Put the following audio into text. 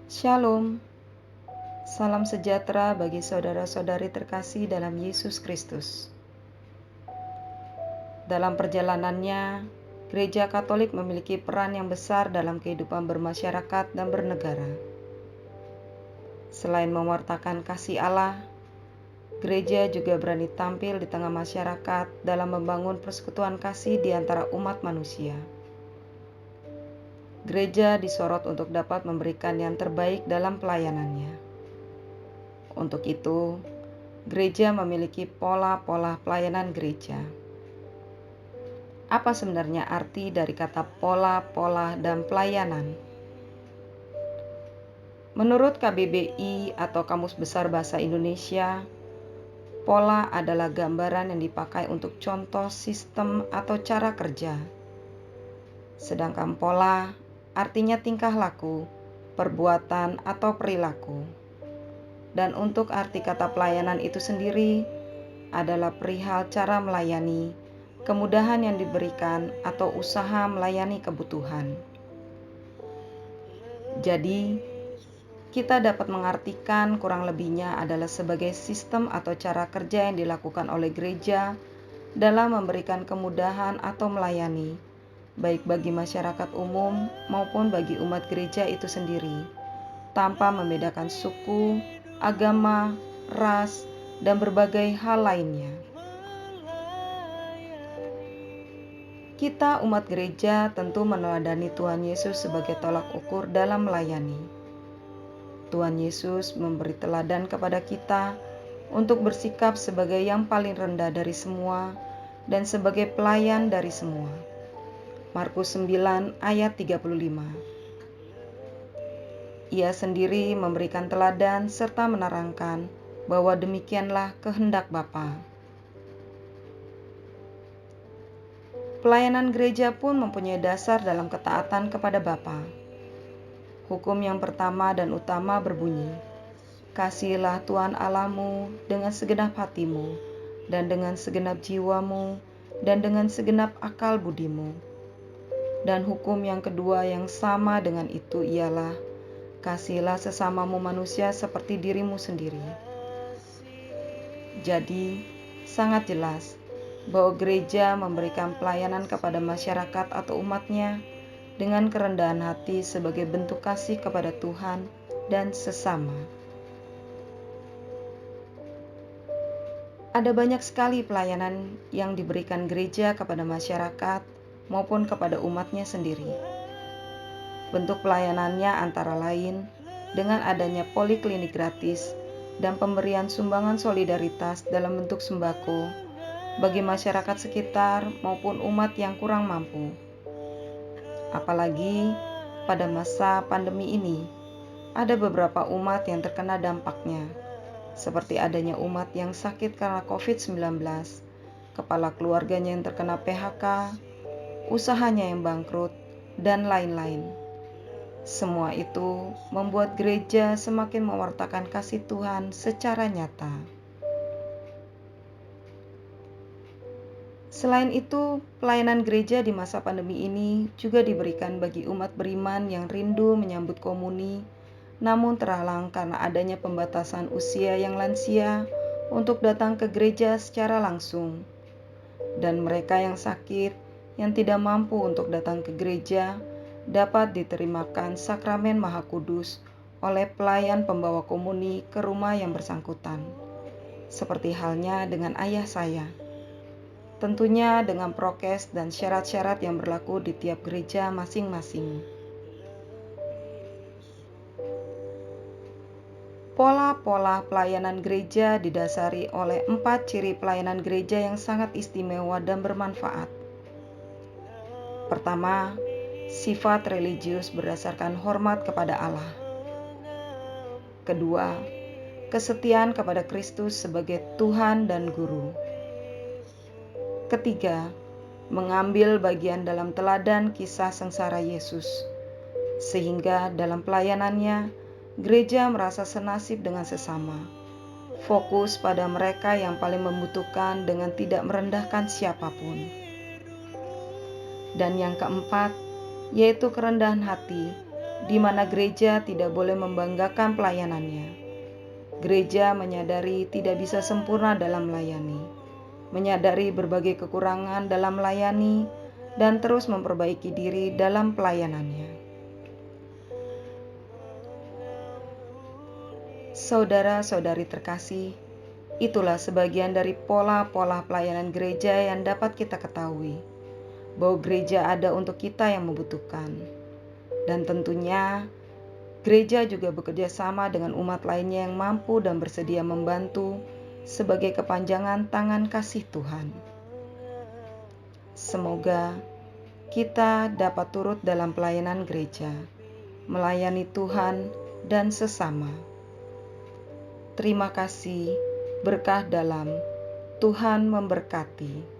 Shalom, salam sejahtera bagi saudara-saudari terkasih dalam Yesus Kristus. Dalam perjalanannya, Gereja Katolik memiliki peran yang besar dalam kehidupan bermasyarakat dan bernegara. Selain mewartakan kasih Allah, gereja juga berani tampil di tengah masyarakat dalam membangun persekutuan kasih di antara umat manusia. Gereja disorot untuk dapat memberikan yang terbaik dalam pelayanannya. Untuk itu, gereja memiliki pola-pola pelayanan gereja. Apa sebenarnya arti dari kata pola-pola dan pelayanan? Menurut KBBI atau Kamus Besar Bahasa Indonesia, pola adalah gambaran yang dipakai untuk contoh sistem atau cara kerja. Sedangkan pola artinya tingkah laku, perbuatan atau perilaku. Dan untuk arti kata pelayanan itu sendiri adalah perihal cara melayani, kemudahan yang diberikan atau usaha melayani kebutuhan. Jadi, kita dapat mengartikan kurang lebihnya adalah sebagai sistem atau cara kerja yang dilakukan oleh gereja dalam memberikan kemudahan atau melayani, baik bagi masyarakat umum maupun bagi umat gereja itu sendiri, tanpa membedakan suku, agama, ras, dan berbagai hal lainnya. Kita umat gereja tentu meneladani Tuhan Yesus sebagai tolak ukur dalam melayani. Tuhan Yesus memberi teladan kepada kita untuk bersikap sebagai yang paling rendah dari semua dan sebagai pelayan dari semua. Markus 9 ayat 35. Ia sendiri memberikan teladan serta menerangkan bahwa demikianlah kehendak Bapa. Pelayanan gereja pun mempunyai dasar dalam ketaatan kepada Bapa. Hukum yang pertama dan utama berbunyi, kasihilah Tuhan Allahmu dengan segenap hatimu, dan dengan segenap jiwamu, dan dengan segenap akal budimu. Dan hukum yang kedua yang sama dengan itu ialah, kasihilah sesamamu manusia seperti dirimu sendiri. Jadi, sangat jelas bahwa gereja memberikan pelayanan kepada masyarakat atau umatnya dengan kerendahan hati sebagai bentuk kasih kepada Tuhan dan sesama. Ada banyak sekali pelayanan yang diberikan gereja kepada masyarakat maupun kepada umatnya sendiri. Bentuk pelayanannya antara lain dengan adanya poliklinik gratis dan pemberian sumbangan solidaritas dalam bentuk sembako bagi masyarakat sekitar maupun umat yang kurang mampu. Apalagi pada masa pandemi ini, ada beberapa umat yang terkena dampaknya, seperti adanya umat yang sakit karena COVID-19, kepala keluarganya yang terkena PHK, usahanya yang bangkrut, dan lain-lain. Semua itu membuat gereja semakin mewartakan kasih Tuhan secara nyata. Selain itu, pelayanan gereja di masa pandemi ini juga diberikan bagi umat beriman yang rindu menyambut komuni, namun terhalang karena adanya pembatasan usia yang lansia untuk datang ke gereja secara langsung. Dan mereka yang sakit, yang tidak mampu untuk datang ke gereja, dapat diterimakan sakramen Maha Kudus oleh pelayan pembawa komuni ke rumah yang bersangkutan. Seperti halnya dengan ayah saya. Tentunya dengan prokes dan syarat-syarat yang berlaku di tiap gereja masing-masing. Pola-pola pelayanan gereja didasari oleh 4 ciri pelayanan gereja yang sangat istimewa dan bermanfaat. Pertama, sifat religius berdasarkan hormat kepada Allah. Kedua, kesetiaan kepada Kristus sebagai Tuhan dan Guru. Ketiga, mengambil bagian dalam teladan kisah sengsara Yesus, sehingga dalam pelayanannya, gereja merasa senasib dengan sesama, fokus pada mereka yang paling membutuhkan dengan tidak merendahkan siapapun. Dan yang keempat, yaitu kerendahan hati di mana gereja tidak boleh membanggakan pelayanannya. Gereja menyadari tidak bisa sempurna dalam melayani, menyadari berbagai kekurangan dalam melayani, dan terus memperbaiki diri dalam pelayanannya. Saudara-saudari terkasih, itulah sebagian dari pola-pola pelayanan gereja yang dapat kita ketahui, bahwa gereja ada untuk kita yang membutuhkan. Dan tentunya, gereja juga bekerja sama dengan umat lainnya yang mampu dan bersedia membantu sebagai kepanjangan tangan kasih Tuhan. Semoga kita dapat turut dalam pelayanan gereja, melayani Tuhan dan sesama. Terima kasih, berkah dalam, Tuhan memberkati.